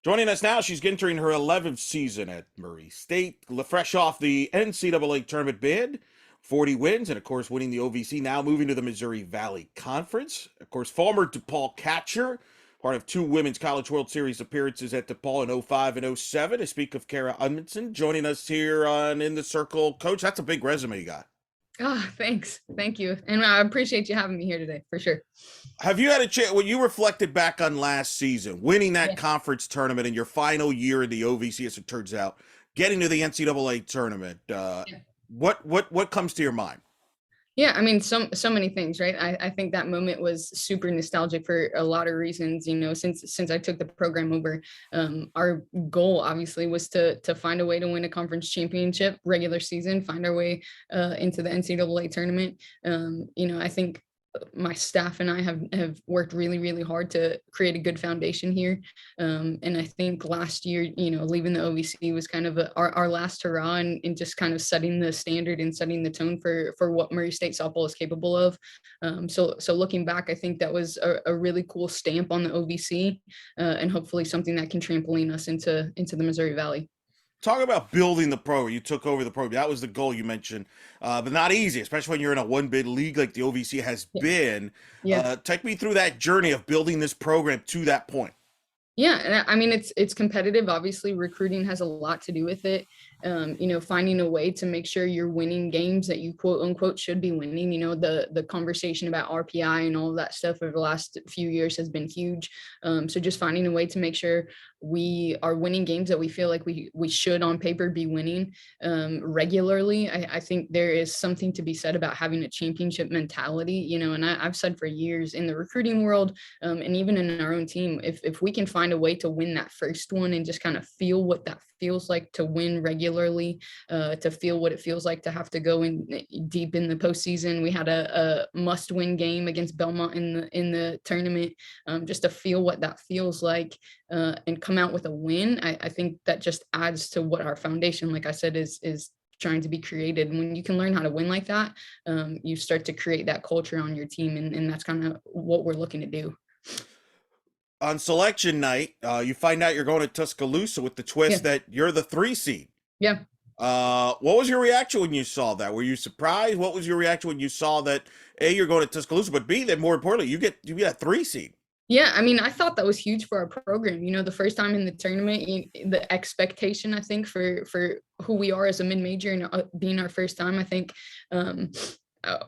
Joining us now, she's entering her 11th season at Murray State, fresh off the NCAA tournament bid, 40 wins, and of course winning the OVC, now moving to the Missouri Valley Conference. Of course, former DePaul catcher, part of two Women's College World Series appearances at DePaul in '05 and '07. To speak of Kara Amundson, joining us here on In the Circle. Coach, that's a big resume you got. Oh, thanks. Thank you. And I appreciate you having me here today, for sure. Have you had a chance, when you reflected back on last season, winning that Yeah. conference tournament in your final year in the OVC, as it turns out, getting to the NCAA tournament, Yeah. what comes to your mind? Yeah, I mean, so many things, right? I think that moment was super nostalgic for a lot of reasons. Since I took the program over, our goal obviously was to find a way to win a conference championship regular season, find our way into the NCAA tournament. I think my staff and I have worked really hard to create a good foundation here. And I think last year, leaving the OVC was kind of our last hurrah and just kind of setting the standard and setting the tone for what Murray State softball is capable of. So looking back, I think that was a really cool stamp on the OVC, and hopefully something that can trampoline us into the Missouri Valley. Talk about building the program. You took over the program. That was the goal you mentioned, but not easy, especially when you're in a one-bid league like the OVC has been. Yeah. Take me through that journey of building this program to that point. Yeah, and I mean it's competitive. Obviously, recruiting has a lot to do with it. Finding a way to make sure you're winning games that you quote unquote should be winning. The conversation about RPI and all of that stuff over the last few years has been huge. So just finding a way to make sure we are winning games that we feel like we should on paper be winning regularly. I think there is something to be said about having a championship mentality. And I've said for years in the recruiting world, and even in our own team, if we can find a way to win that first one and just kind of feel what that feels like to win regularly, to feel what it feels like to have to go in deep in the postseason. We had a must-win game against Belmont in the tournament, just to feel what that feels like, and come out with a win. I think that just adds to what our foundation, like I said, is trying to be created. And when you can learn how to win like that, you start to create that culture on your team, and that's kind of what we're looking to do. On selection night, you find out you're going to Tuscaloosa with the twist Yeah. that you're the 3 seed. Yeah. What was your reaction when you saw that? Were you surprised? What was your reaction when you saw that A, you're going to Tuscaloosa, but B, that more importantly, you get a 3 seed? Yeah, I mean, I thought that was huge for our program. The first time in the tournament, the expectation, I think, for who we are as a mid-major and being our first time, I think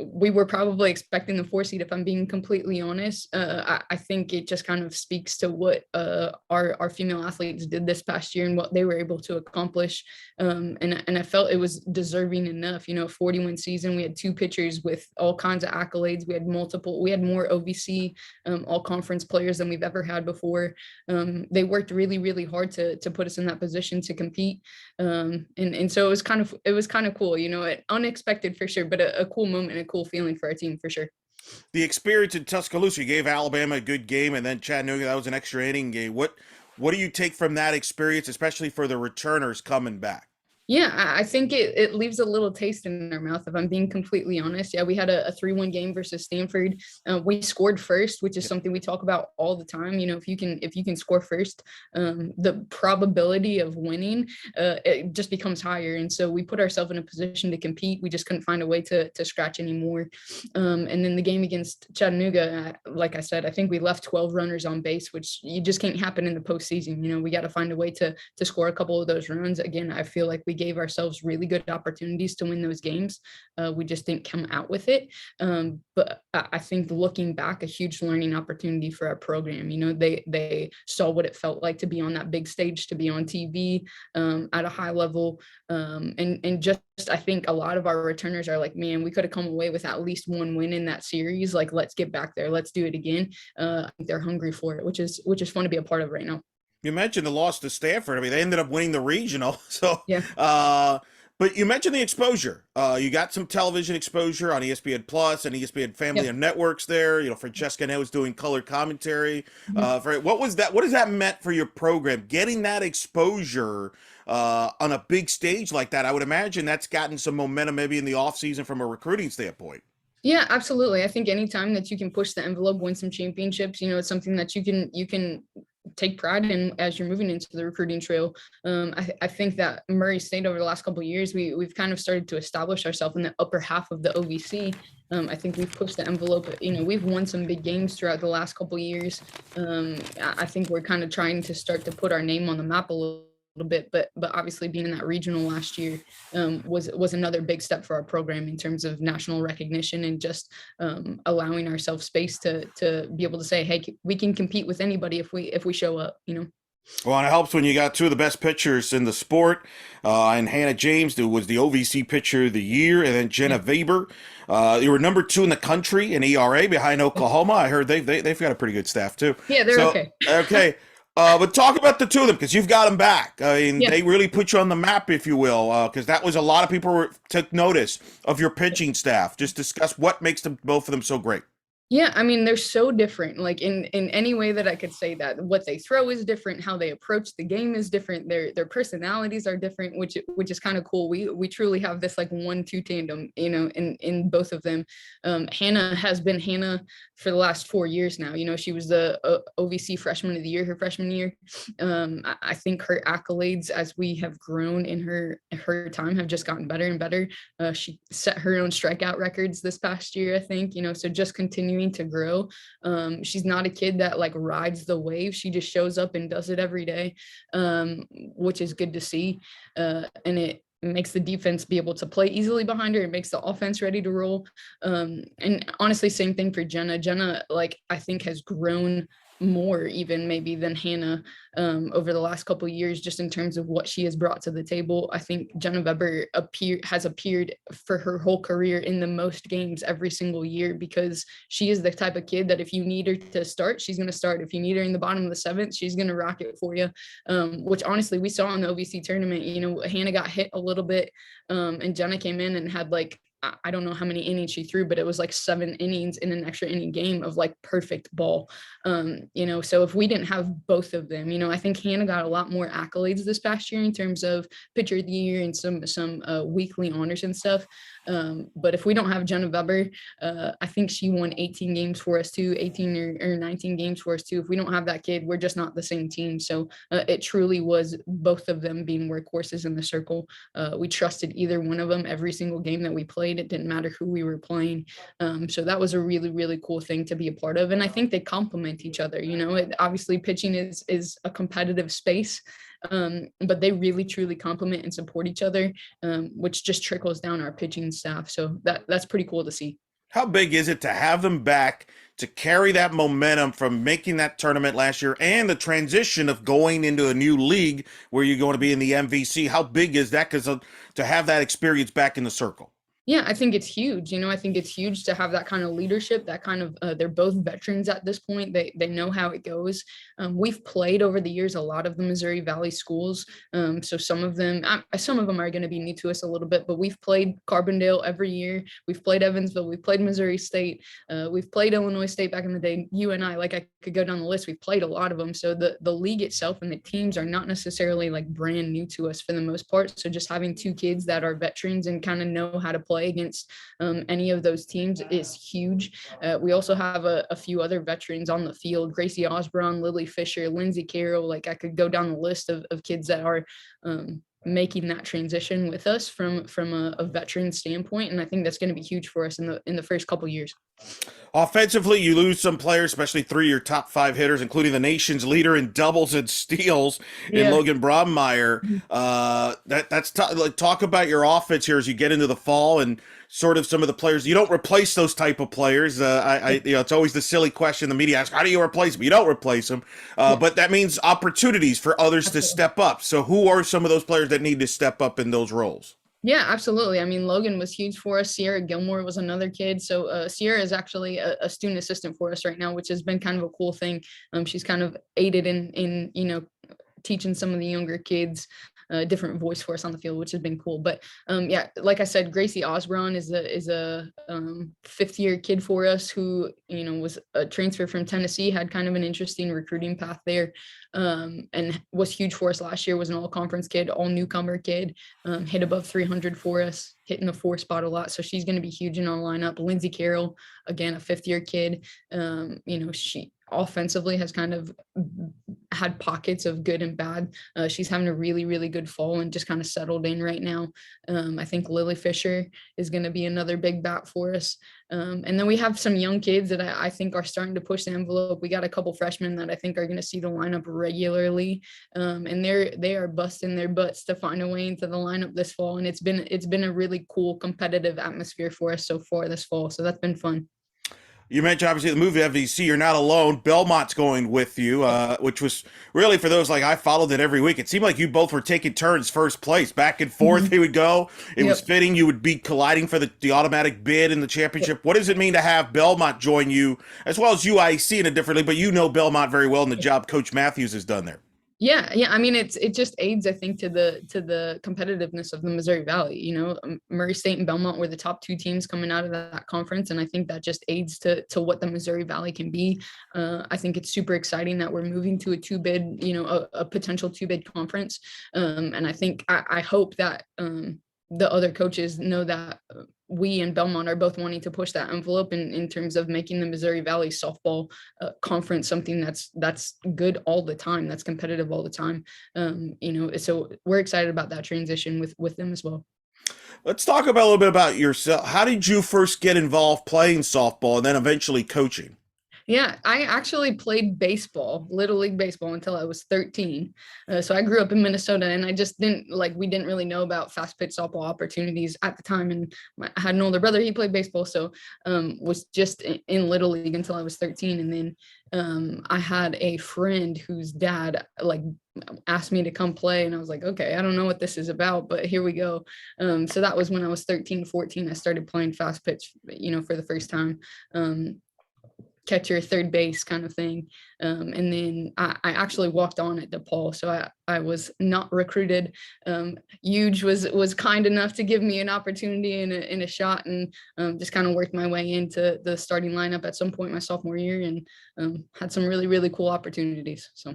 we were probably expecting the 4 seed, if I'm being completely honest. I think it just kind of speaks to what our female athletes did this past year and what they were able to accomplish. And I felt it was deserving enough. 40-win season. We had 2 pitchers with all kinds of accolades. We had more OVC all conference players than we've ever had before. They worked really hard to put us in that position to compete. And so it was kind of cool, unexpected for sure, but a cool moment and a cool feeling for our team for sure. The experience in Tuscaloosa, you gave Alabama a good game, and then Chattanooga, that was an extra inning game. What do you take from that experience, especially for the returners coming back? Yeah, I think it leaves a little taste in our mouth, if I'm being completely honest. Yeah, we had a 3-1 game versus Stanford. We scored first, which is something we talk about all the time. If you can score first, the probability of winning it just becomes higher. And so we put ourselves in a position to compete. We just couldn't find a way to scratch anymore. And then the game against Chattanooga, like I said, I think we left 12 runners on base, which you just can't happen in the postseason. We got to find a way to score a couple of those runs. Again, I feel like we gave ourselves really good opportunities to win those games. We just didn't come out with it. But I think looking back, a huge learning opportunity for our program. They saw what it felt like to be on that big stage, to be on TV at a high level. And just, I think a lot of our returners are like, man, we could have come away with at least 1 win in that series. Like, let's get back there. Let's do it again. I think they're hungry for it, which is fun to be a part of right now. You mentioned the loss to Stanford. I mean, they ended up winning the regional. So, Yeah. but you mentioned the exposure. You got some television exposure on ESPN Plus and ESPN Family and Networks there. Francesca Net was doing color commentary. What was that? What has that meant for your program? Getting that exposure on a big stage like that, I would imagine that's gotten some momentum maybe in the offseason from a recruiting standpoint. Yeah, absolutely. I think anytime that you can push the envelope, win some championships, it's something that you can take pride in as you're moving into the recruiting trail. I think that Murray State over the last couple of years, we've kind of started to establish ourselves in the upper half of the OVC. I think we've pushed the envelope. We've won some big games throughout the last couple of years. I think we're kind of trying to start to put our name on the map a little bit, but obviously being in that regional last year was another big step for our program in terms of national recognition and just allowing ourselves space to be able to say, hey, we can compete with anybody if we show up. Well, and it helps when you got two of the best pitchers in the sport, and Hannah James, who was the OVC Pitcher of the Year, and then Jenna Weber. You were number 2 in the country in ERA behind Oklahoma. I heard they've got a pretty good staff too. Yeah, they're okay. Okay. But talk about the two of them, because you've got them back. I mean, They really put you on the map, if you will, because that was a lot of people took notice of your pitching staff. Just discuss what makes both of them so great. Yeah, I mean, they're so different. Like in any way that I could say that, what they throw is different, how they approach the game is different, their personalities are different, which is kind of cool. We truly have this like 1-2 tandem, in both of them. Hannah has been Hannah for the last 4 years now. She was the OVC Freshman of the Year her freshman year. I think her accolades as we have grown in her time have just gotten better and better. She set her own strikeout records this past year, I think. So just continuing to grow. She's not a kid that like rides the wave. She just shows up and does it every day, which is good to see. And it makes the defense be able to play easily behind her. It makes the offense ready to roll. And honestly, same thing for Jenna. Jenna, like, I think has grown more even maybe than Hannah over the last couple of years, just in terms of what she has brought to the table. I think Jenna Weber has appeared for her whole career in the most games every single year, because she is the type of kid that if you need her to start, she's going to start. If you need her in the bottom of the 7th, she's going to rock it for you, which honestly we saw in the OVC tournament. Hannah got hit a little bit, and Jenna came in and had like, I don't know how many innings she threw, but it was like 7 innings in an extra inning game of like perfect ball. So if we didn't have both of them, I think Hannah got a lot more accolades this past year in terms of Pitcher of the Year and some weekly honors and stuff. But if we don't have Jenna Weber, I think she won 18 games for us too, 18 or 19 games for us too. If we don't have that kid, we're just not the same team. So it truly was both of them being workhorses in the circle. We trusted either one of them every single game that we played. It didn't matter who we were playing. So that was a really, really cool thing to be a part of. And I think they complement each other. Obviously pitching is a competitive space, but they really, truly complement and support each other, which just trickles down our pitching staff. So that's pretty cool to see. How big is it to have them back to carry that momentum from making that tournament last year and the transition of going into a new league where you're going to be in the MVC? How big is that? Because to have that experience back in the circle. Yeah, I think it's huge. I think it's huge to have that kind of leadership, that kind of, they're both veterans at this point. They know how it goes. We've played over the years a lot of the Missouri Valley schools. So some of them are going to be new to us a little bit, but we've played Carbondale every year. We've played Evansville. We've played Missouri State. We've played Illinois State back in the day. UNI, like I could go down the list. We've played a lot of them. So the league itself and the teams are not necessarily like brand new to us for the most part. So just having 2 kids that are veterans and kind of know how to play against any of those teams is huge. We also have a few other veterans on the field: Gracie Osborne, Lily Fisher, Lindsay Carroll. Like I could go down the list of kids that are making that transition with us from a veteran standpoint, and I think that's going to be huge for us in the first couple of years. Offensively, you lose some players, especially 3 of your top 5 hitters, including the nation's leader in doubles and steals in Logan Brommeyer. That's talk about your offense here as you get into the fall and sort of some of the players. You don't replace those type of players. It's always the silly question the media asks: how do you replace them? You don't replace them, but that means opportunities for others to step up. So who are some of those players that need to step up in those roles? Yeah, absolutely. I mean, Logan was huge for us. Sierra Gilmore was another kid. So Sierra is actually a student assistant for us right now, which has been kind of a cool thing. She's kind of aided in teaching some of the younger kids different voice for us on the field, which has been cool. But like I said, Gracie Osborne is a 5th-year kid for us who, was a transfer from Tennessee, had kind of an interesting recruiting path there, and was huge for us last year, was an all-conference kid, all-newcomer kid, hit above 300 for us, hitting the 4 spot a lot. So she's going to be huge in our lineup. Lindsay Carroll, again, a 5th-year kid. She offensively has kind of had pockets of good and bad. She's having a really, really good fall and just kind of settled in right now. I think Lily Fisher is going to be another big bat for us. And then we have some young kids that I think are starting to push the envelope. We got a couple freshmen that I think are going to see the lineup regularly. And they are busting their butts to find a way into the lineup this fall. And it's been a really cool competitive atmosphere for us so far this fall. So that's been fun. You mentioned obviously the move to MVC. You're not alone. Belmont's going with you, which was really for those like I followed it every week. It seemed like you both were taking turns first place, back and forth. They would go. It was fitting. You would be colliding for the automatic bid in the championship. What does it mean to have Belmont join you as well as UIC in a different league? But you know Belmont very well and the job Coach Matthews has done there. Yeah. I mean, it just aids, I think, to the competitiveness of the Missouri Valley. You know, Murray State and Belmont were the top two teams coming out of that conference, and I think that just aids to what the Missouri Valley can be. I think it's super exciting that we're moving to a two-bid, you know, a potential two-bid conference, and I think I hope that the other coaches know that we and Belmont are both wanting to push that envelope in terms of making the Missouri Valley softball conference something that's good all the time, that's competitive all the time. You know, so we're excited about that transition with them as well. Let's talk about a little bit about yourself. How did you first get involved playing softball and then eventually coaching? Yeah, I actually played baseball, Little League baseball, until I was 13. So I grew up in Minnesota, and I just we didn't really know about fast pitch softball opportunities at the time. And I had an older brother, he played baseball, so was just in Little League until I was 13. And then I had a friend whose dad asked me to come play, and I was like, okay, I don't know what this is about, but here we go. So that was when I was 13, 14, I started playing fast pitch, you know, for the first time. Catcher, third base kind of thing. And then I actually walked on at DePaul. So I was not recruited. Huge was kind enough to give me an opportunity and a shot, and just kind of worked my way into the starting lineup at some point my sophomore year, and had some really, really cool opportunities. So.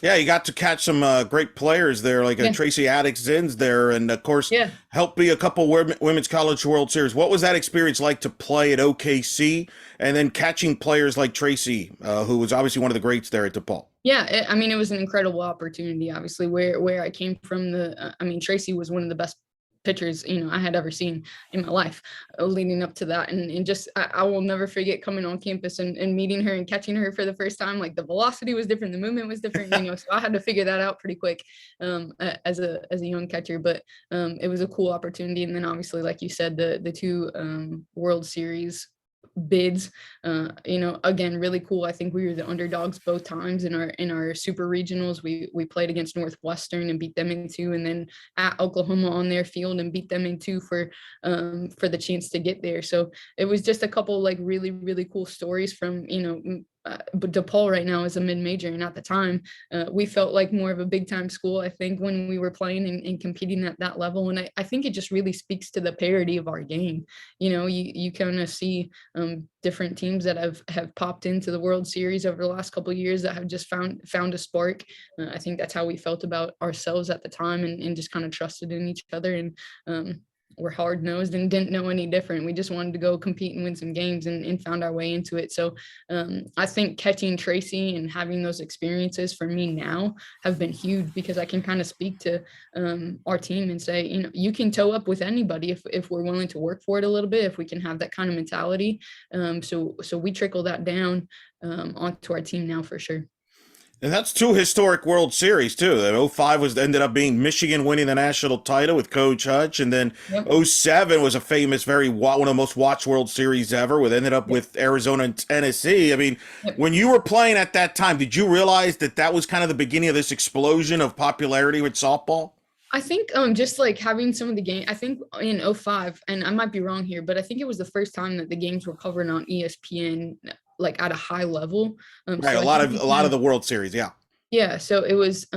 Yeah, you got to catch some great players there, like Tracy Addix-Zins there, and of course, helped be a couple Women's College World Series. What was that experience like to play at OKC and then catching players like Tracy, who was obviously one of the greats there at DePaul? Yeah, I mean, it was an incredible opportunity. Obviously, where I came from, I mean, Tracy was one of the best pitchers, you know, I had ever seen in my life leading up to that. And just, I will never forget coming on campus and meeting her and catching her for the first time. Like, the velocity was different, the movement was different, you know, so I had to figure that out pretty quick as a young catcher, but it was a cool opportunity. And then obviously, like you said, the two World Series bids, you know, again, really cool. I think we were the underdogs both times in our super regionals. We played against Northwestern and beat them in two, and then at Oklahoma on their field and beat them in two for the chance to get there. So it was just a couple really, really cool stories from, you know, but DePaul right now is a mid-major, and at the time we felt like more of a big-time school, I think, when we were playing and competing at that level. And I think it just really speaks to the parity of our game. You know, you kind of see different teams that have popped into the World Series over the last couple of years that have just found a spark. I think that's how we felt about ourselves at the time, and just kind of trusted in each other, and we're hard-nosed and didn't know any different. We just wanted to go compete and win some games, and found our way into it. So I think catching Tracy and having those experiences for me now have been huge, because I can kind of speak to our team and say, you know, you can toe up with anybody if we're willing to work for it a little bit, if we can have that kind of mentality. So we trickle that down onto our team now for sure. And that's two historic World Series, too. That 05 ended up being Michigan winning the national title with Coach Hutch. And then 07 was a famous, one of the most watched World Series ever, ended up with Arizona and Tennessee. I mean, when you were playing at that time, did you realize that was kind of the beginning of this explosion of popularity with softball? I think just like having some of the game, I think in 05, and I might be wrong here, but I think it was the first time that the games were covered on ESPN, like at a high level. Right, so a lot of the World Series, yeah. Yeah, so it was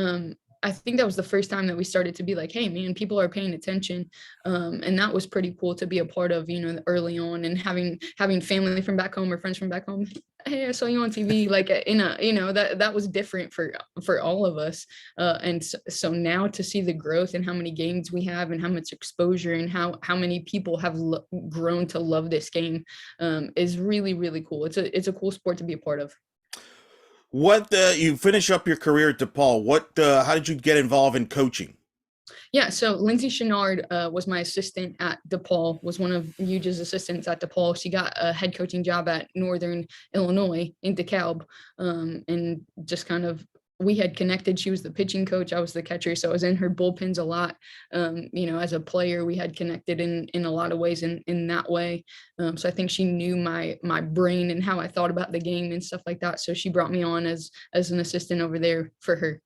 I think that was the first time that we started to be like, hey man, people are paying attention. And that was pretty cool to be a part of, you know, early on, and having family from back home or friends from back home. Hey, I saw you on TV, like in a, you know, that was different for all of us. And so now to see the growth and how many games we have and how much exposure and how many people have grown to love this game is really, really cool. It's a cool sport to be a part of. What you finish up your career at DePaul? How did you get involved in coaching? Yeah, so Lindsay Chenard was my assistant at DePaul, was one of Huge's assistants at DePaul. She got a head coaching job at Northern Illinois in DeKalb, and just kind of we had connected. She was the pitching coach, I was the catcher, so I was in her bullpens a lot. As a player, we had connected in a lot of ways in that way. So I think she knew my brain and how I thought about the game and stuff like that. So she brought me on as an assistant over there for her.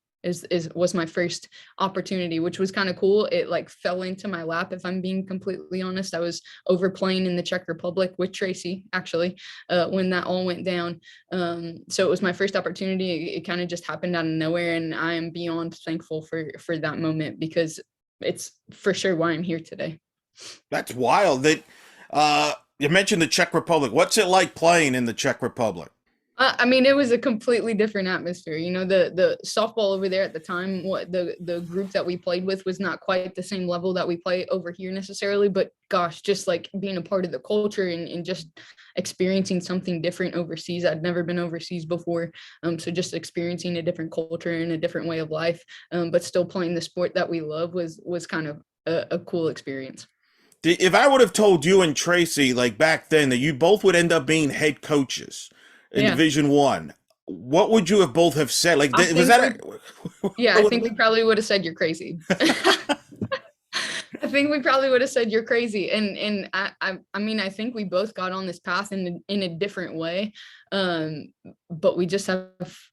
Was my first opportunity, which was kind of cool. It like fell into my lap, if I'm being completely honest. I was over playing in the Czech Republic with Tracy, actually, when that all went down. So it was my first opportunity. It kind of just happened out of nowhere, and I am beyond thankful for that moment, because it's for sure why I'm here today. That's wild. That you mentioned the Czech Republic. What's it like playing in the Czech Republic? I mean, it was a completely different atmosphere. The softball over there at the time, what the group that we played with was not quite the same level that we play over here necessarily. But gosh, just like being a part of the culture and just experiencing something different overseas. I'd never been overseas before. So just experiencing a different culture and a different way of life, but still playing the sport that we love was kind of a cool experience. If I would have told you and Tracy like back then that you both would end up being head coaches in Yeah. Division One, what would you have both have said? Like, I was think that? Yeah, I think we probably would have said you're crazy. I think we probably would have said you're crazy. And I mean, I think we both got on this path in a different way. But we just have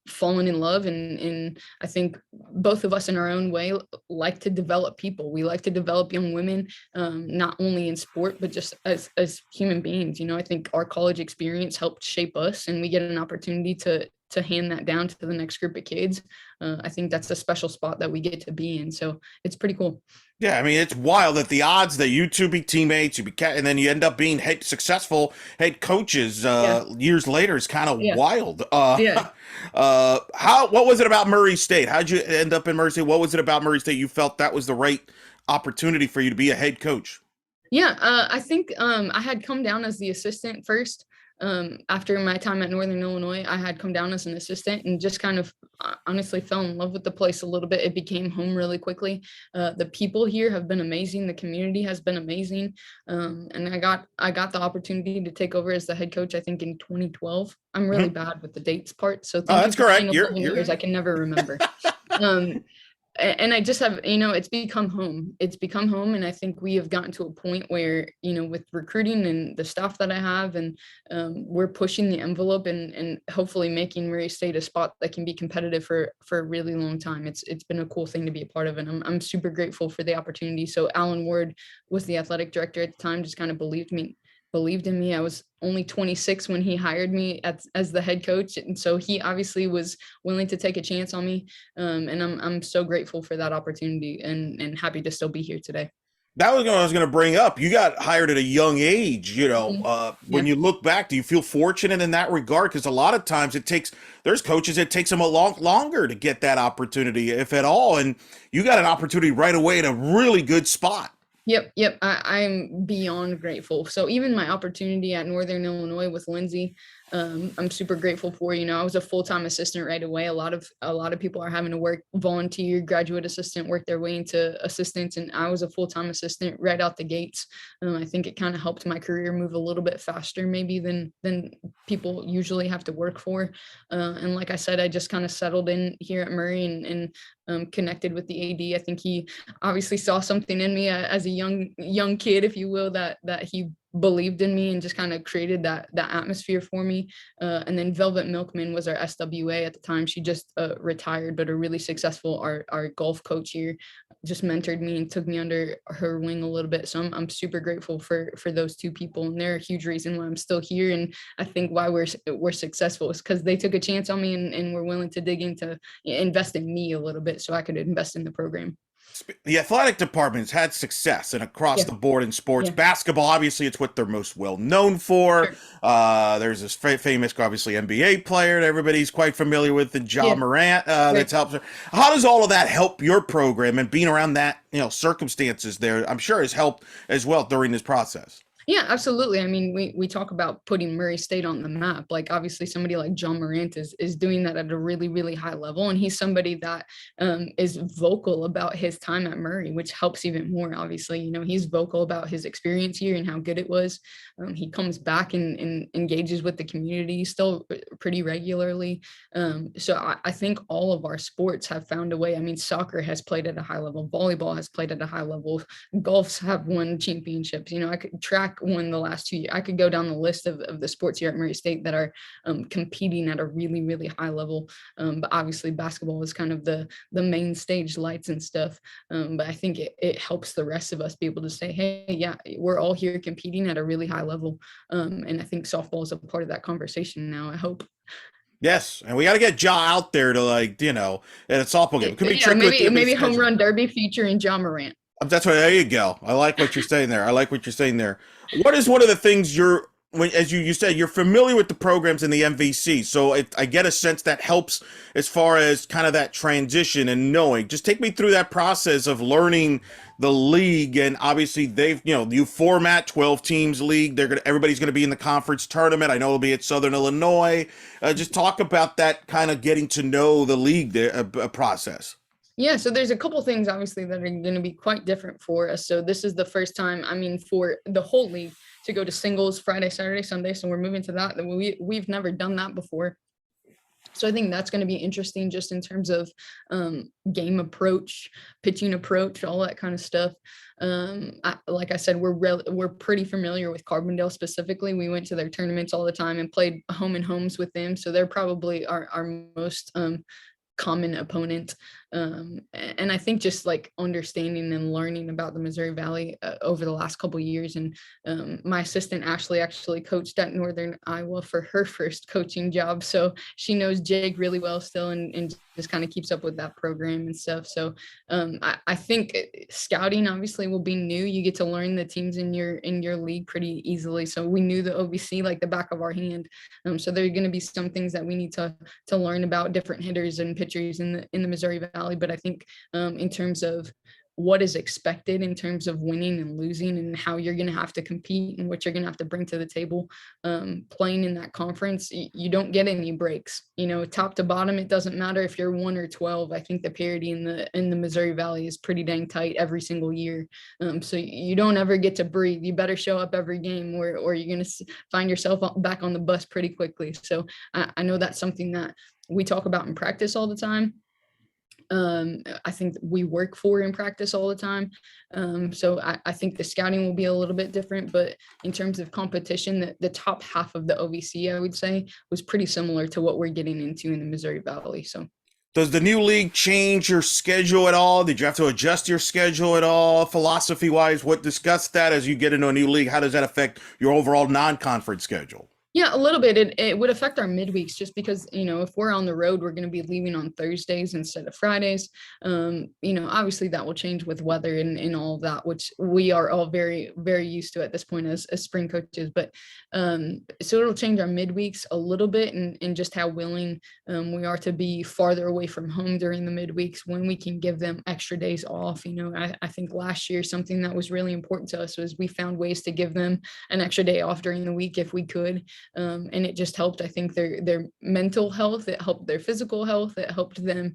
fallen in love, and I think both of us in our own way like to develop people. We like to develop young women, not only in sport, but just as human beings. I think our college experience helped shape us, and we get an opportunity to hand that down to the next group of kids. I think that's a special spot that we get to be in. So it's pretty cool. Yeah, I mean, it's wild that the odds that you two be teammates, and then you end up being successful head coaches years later is kind of wild. Yeah. What was it about Murray State? How'd you end up in Murray State? What was it about Murray State you felt that was the right opportunity for you to be a head coach? Yeah, I think I had come down as the assistant first. After my time at Northern Illinois, I had come down as an assistant and just kind of honestly fell in love with the place a little bit. It became home really quickly. The people here have been amazing. The community has been amazing. And I got the opportunity to take over as the head coach, I think in 2012. I'm really bad with the dates part. So thank you that's for correct. saying 11 years. I can never remember. And I just have, it's become home. It's become home. And I think we have gotten to a point where, with recruiting and the staff that I have, and we're pushing the envelope and hopefully making Murray State a spot that can be competitive for a really long time. It's been a cool thing to be a part of. And I'm super grateful for the opportunity. So Alan Ward was the athletic director at the time, just kind of believed in me. I was only 26 when he hired me as the head coach. And so he obviously was willing to take a chance on me. And I'm so grateful for that opportunity and happy to still be here today. That was what I was going to bring up. You got hired at a young age, when you look back, do you feel fortunate in that regard? Because a lot of times there's coaches, it takes them a lot longer to get that opportunity, if at all. And you got an opportunity right away at a really good spot. Yep. I'm beyond grateful. So even my opportunity at Northern Illinois with Lindsay, I'm super grateful for. I was a full-time assistant right away. A lot of people are having to work volunteer, graduate assistant, work their way into assistants, and I was a full-time assistant right out the gates. I think it kind of helped my career move a little bit faster, maybe than people usually have to work for. And like I said, I just kind of settled in here at Murray and connected with the AD. I think he obviously saw something in me as a young kid, if you will, that he believed in me and just kind of created that atmosphere for me. And then Velvet Milkman was our SWA at the time. She just retired, but a really successful our golf coach here, just mentored me and took me under her wing a little bit. So I'm super grateful for those two people, and they're a huge reason why I'm still here. And I think why we're successful is because they took a chance on me and were willing to dig into invest in me a little bit so I could invest in the program. The athletic department's had success and across the board in sports. Basketball, obviously, it's what they're most well known for. Sure. There's this famous, obviously, NBA player that everybody's quite familiar with, the Moran, that's helped. How does all of that help your program, and being around that, circumstances there, I'm sure has helped as well during this process? Yeah, absolutely. I mean, we talk about putting Murray State on the map. Like obviously somebody like John Morant is doing that at a really, really high level. And he's somebody that is vocal about his time at Murray, which helps even more. Obviously, he's vocal about his experience here and how good it was. He comes back and engages with the community still pretty regularly. So I think all of our sports have found a way. I mean, soccer has played at a high level, volleyball has played at a high level, golfs have won championships. I could track won the last 2 years. I could go down the list of the sports here at Murray State that are competing at a really, really high level. But obviously basketball is kind of the main stage lights and stuff. But I think it helps the rest of us be able to say, hey, yeah, we're all here competing at a really high level. And I think softball is a part of that conversation now, I hope. Yes, and we got to get Ja out there to at a softball game. It could be Yeah, tricky with maybe the home schedule. run derby featuring John Morant. That's right. There you go. I like what you're saying there. I like what you're saying there. What is one of the things as you said, you're familiar with the programs in the MVC, so I get a sense that helps as far as kind of that transition and knowing. Just take me through that process of learning the league, and obviously you format 12 teams league. Everybody's gonna be in the conference tournament. I know it'll be at Southern Illinois. Just talk about that kind of getting to know the league process. Yeah, so there's a couple things obviously that are going to be quite different for us. So this is the first time, I mean, for the whole league to go to singles Friday, Saturday, Sunday. So we're moving to that. We've never done that before. So I think that's going to be interesting just in terms of game approach, pitching approach, all that kind of stuff. Like I said, we're pretty familiar with Carbondale specifically. We went to their tournaments all the time and played home and homes with them. So they're probably our most common opponent. And I think just like understanding and learning about the Missouri Valley over the last couple of years. And my assistant Ashley actually coached at Northern Iowa for her first coaching job, so she knows Jake really well still, and just kind of keeps up with that program and stuff. So I think scouting obviously will be new. You get to learn the teams in your league pretty easily. So we knew the OVC like the back of our hand. So there are going to be some things that we need to learn about different hitters and pitchers in the Missouri Valley. But I think in terms of what is expected in terms of winning and losing and how you're going to have to compete and what you're going to have to bring to the table, playing in that conference, you don't get any breaks, top to bottom. It doesn't matter if you're 1 or 12. I think the parity in the Missouri Valley is pretty dang tight every single year. So you don't ever get to breathe. You better show up every game or you're going to find yourself back on the bus pretty quickly. So I know that's something that we talk about in practice all the time. I think we work for in practice all the time. So I think the scouting will be a little bit different, but in terms of competition, the top half of the OVC, I would say, was pretty similar to what we're getting into in the Missouri Valley. So does the new league change your schedule at all? Did you have to adjust your schedule at all, philosophy wise? Discuss that as you get into a new league. How does that affect your overall non-conference schedule? Yeah, a little bit. It would affect our midweeks just because, if we're on the road, we're going to be leaving on Thursdays instead of Fridays. Obviously that will change with weather and all of that, which we are all very, very used to at this point as spring coaches. But so it'll change our midweeks a little bit and just how willing we are to be farther away from home during the midweeks when we can give them extra days off. I think last year, something that was really important to us was we found ways to give them an extra day off during the week if we could. And it just helped, I think, their mental health. It helped their physical health. It helped them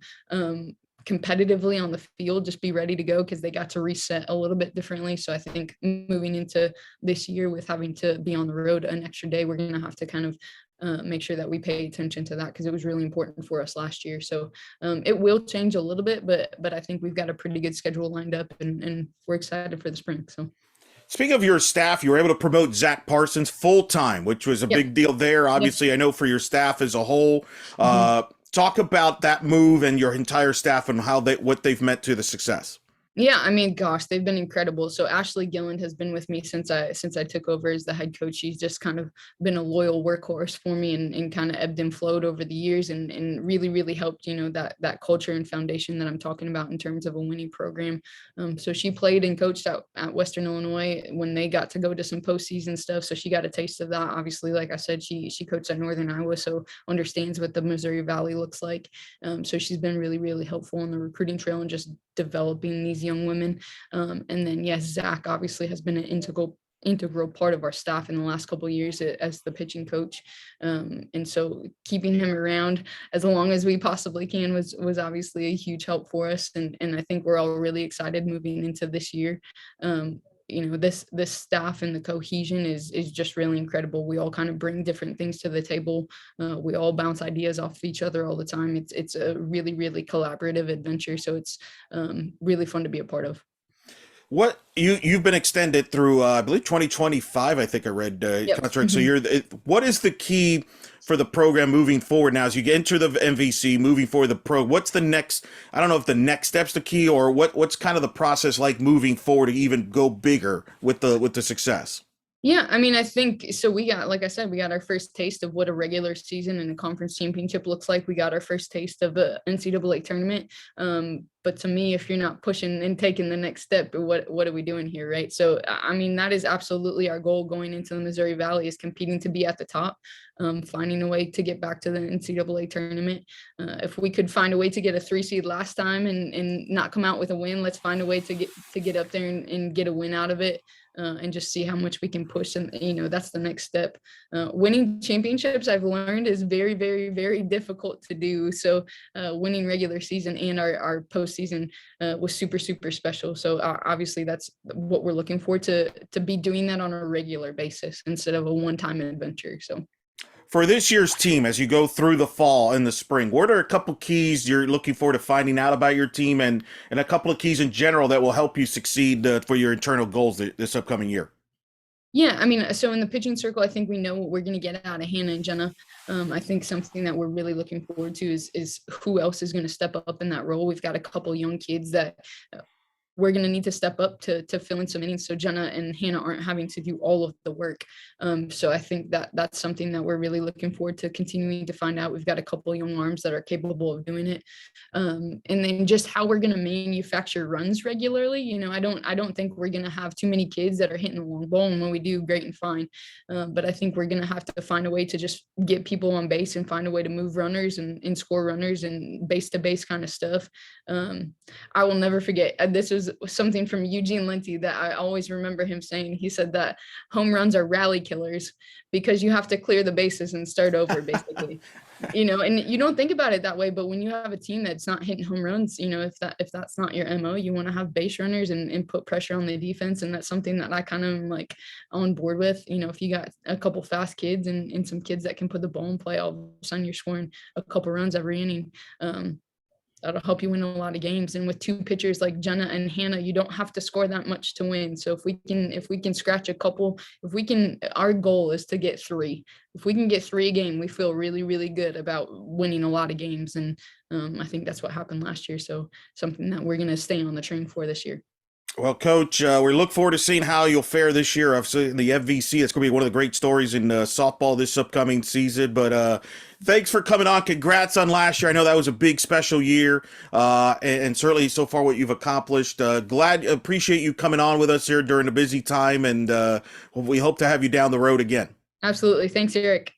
competitively on the field, just be ready to go because they got to reset a little bit differently. So I think moving into this year with having to be on the road an extra day, we're going to have to kind of make sure that we pay attention to that because it was really important for us last year. So it will change a little bit, but I think we've got a pretty good schedule lined up and we're excited for the spring. So. Speaking of your staff, you were able to promote Zach Parsons full-time, which was a big deal there. Obviously, I know for your staff as a whole. Talk about that move and your entire staff and what they've meant to the success. Yeah, I mean, gosh, they've been incredible. So Ashley Gilland has been with me since I took over as the head coach. She's just kind of been a loyal workhorse for me and kind of ebbed and flowed over the years and really, really helped, that culture and foundation that I'm talking about in terms of a winning program. So she played and coached at Western Illinois when they got to go to some postseason stuff. So she got a taste of that. Obviously, like I said, she coached at Northern Iowa, so understands what the Missouri Valley looks like. So she's been really, really helpful on the recruiting trail and just developing these young women. And then, yes, Zach obviously has been an integral part of our staff in the last couple of years as the pitching coach. And so keeping him around as long as we possibly can was obviously a huge help for us. And I think we're all really excited moving into this year. This staff and the cohesion is just really incredible. We all kind of bring different things to the table. We all bounce ideas off of each other all the time. It's a really, really collaborative adventure. So it's really fun to be a part of. What you've been extended through, I believe 2025. I think I read Yep. contract. So what is the key for the program moving forward now as you get into the MVC, moving forward the pro? What's the next? I don't know if the next step's the key, or what's kind of the process like moving forward to even go bigger with the success. Yeah, I mean, I think so. We got, like I said, we got our first taste of what a regular season and a conference championship looks like. We got our first taste of the NCAA tournament. But to me, if you're not pushing and taking the next step, what are we doing here, right? So, I mean, that is absolutely our goal going into the Missouri Valley, is competing to be at the top, finding a way to get back to the NCAA tournament. If we could find a way to get a 3 seed last time and not come out with a win, let's find a way to get up there and get a win out of it. And just see how much we can push. And, that's the next step. Winning championships, I've learned, is very, very, very difficult to do. So winning regular season and our postseason was super, super special. So obviously that's what we're looking for, to be doing that on a regular basis instead of a one-time adventure. So. For this year's team, as you go through the fall and the spring, what are a couple keys you're looking forward to finding out about your team, and a couple of keys in general that will help you succeed for your internal goals this upcoming year? Yeah, I mean, so in the pitching circle, I think we know what we're going to get out of Hannah and Jenna. I think something that we're really looking forward to is who else is going to step up in that role. We've got a couple young kids that we're going to need to step up to fill in some innings, so Jenna and Hannah aren't having to do all of the work. So I think that's something that we're really looking forward to continuing to find out. We've got a couple of young arms that are capable of doing it. And then just how we're going to manufacture runs regularly. I don't think we're going to have too many kids that are hitting the long ball, and when we do, great and fine. But I think we're going to have to find a way to just get people on base and find a way to move runners and score runners and base to base kind of stuff. I will never forget, this is something from Eugene Linty that I always remember him saying. He said that home runs are rally killers because you have to clear the bases and start over, basically. And you don't think about it that way, but when you have a team that's not hitting home runs, if that's not your MO, you want to have base runners and put pressure on the defense. And that's something that I kind of am like on board with. If you got a couple fast kids and some kids that can put the ball in play, all of a sudden you're scoring a couple runs every inning. That'll help you win a lot of games. And with two pitchers like Jenna and Hannah, you don't have to score that much to win. So if we can scratch a couple, our goal is to get 3. If we can get 3 a game, we feel really, really good about winning a lot of games. And I think that's what happened last year. So something that we're going to stay on the train for this year. Well, Coach, we look forward to seeing how you'll fare this year. Obviously, in the MVC, it's going to be one of the great stories in softball this upcoming season. But thanks for coming on. Congrats on last year. I know that was a big, special year, and certainly so far what you've accomplished. Appreciate you coming on with us here during a busy time, and we hope to have you down the road again. Absolutely. Thanks, Eric.